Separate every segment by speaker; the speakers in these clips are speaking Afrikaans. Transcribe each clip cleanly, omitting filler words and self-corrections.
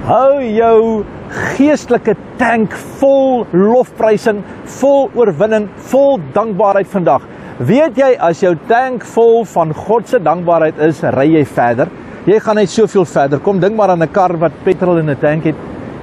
Speaker 1: Hou jou geestelike tank vol lofprysing, vol oorwinning, vol dankbaarheid vandag. Weet jy, as jou tank vol van God se dankbaarheid is, ry jy verder. Jy gaan net soveel verder. Kom, dink maar aan 'n kar wat petrol in 'n tank het.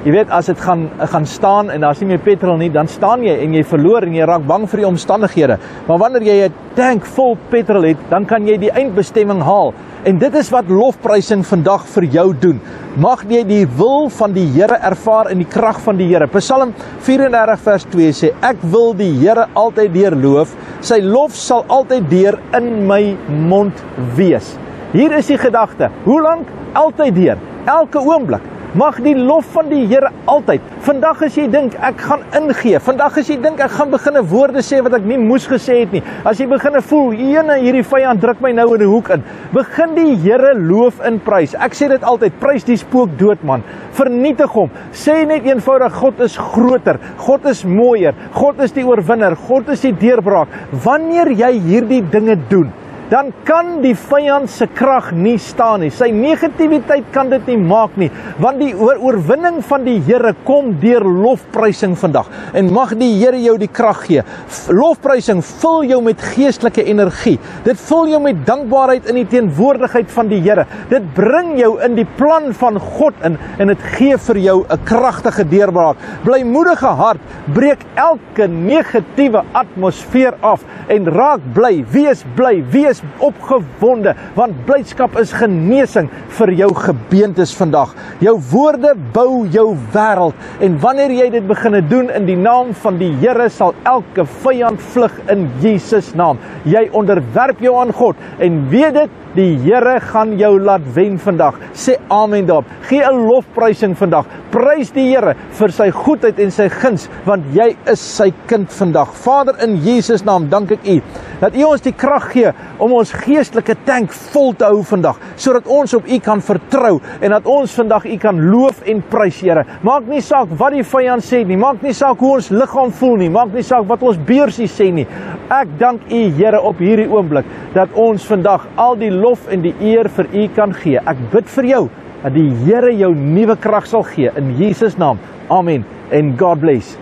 Speaker 1: Jy weet, as dit gaan staan en daar's nie meer petrol nie, dan staan jy en jy verloor en jy raak bang vir die omstandighede. Maar wanneer jy 'n tank vol petrol het, dan kan jy die eindbestemming haal. En dit is wat lofprysing vandag vir jou doen. Mag jy die wil van die Here ervaar en die krag van die Here. Psalm 34 vers 2 sê, ek wil die Here altyd deurloof, sy lof sal altyd deur in my mond wees. Hier is die gedagte, hoe lank? Altyd deur, elke oomblik. Mag die lof van die Here altyd. Vandag as jy dink, ek gaan ingee. Vandag as jy dink, ek gaan beginne woorde sê wat ek nie moes gesê het nie. As jy beginne voel, hierdie vyand druk my nou in 'n hoek in. Begin die Here loof in prys. Ek sê dit altyd, prys die spook dood man. Vernietig hom. Sê net eenvoudig, God is groter. God is mooier. God is die oorwinner. God is die deurbraak. Wanneer jy hierdie dinge doen, dan kan die vyand se krag nie staan nie. Sy negativiteit kan dit nie maak nie, want die oorwinning van die Here kom deur lofprysing vandag. En mag die Here jou die krag gee. Lofprysing vul jou met geestelike energie. Dit vul jou met dankbaarheid in die teenwoordigheid van die Here. Dit bring jou in die plan van God in en dit gee vir jou 'n kragtige deurbraak. Blymoedige hart breek elke negatiewe atmosfeer af en raak bly, wees opgewonde, want blydskap is genesing vir jou gebeentes vandag. Jou woorde bou jou wêreld, en wanneer jy dit begin doen in die naam van die Here, sal elke vyand vlug in Jesus naam. Jy onderwerp jou aan God, en weet dit, die Here gaan jou laat wen vandag. Sê amen daarop. Gee 'n lofprysing vandag. Prys die Here vir sy goedheid en sy guns, want jy is sy kind vandag. Vader, in Jesus naam dank ek U, dat U ons die krag gee om ons geestelike tank vol te hou vandag, sodat ons op U kan vertrou, en dat ons vandag U kan loof en prys, Here. Maak nie saak wat die vyand sê nie, maak nie saak hoe ons liggaam voel nie, maak nie saak wat ons beursie sê nie. Ek dank U, Here, op hierdie oomblik, dat ons vandag al die lof en die eer vir U kan gee. Ek bid vir jou, dat die Here jou nuwe krag sal gee, in Jesus naam. Amen, en God bless.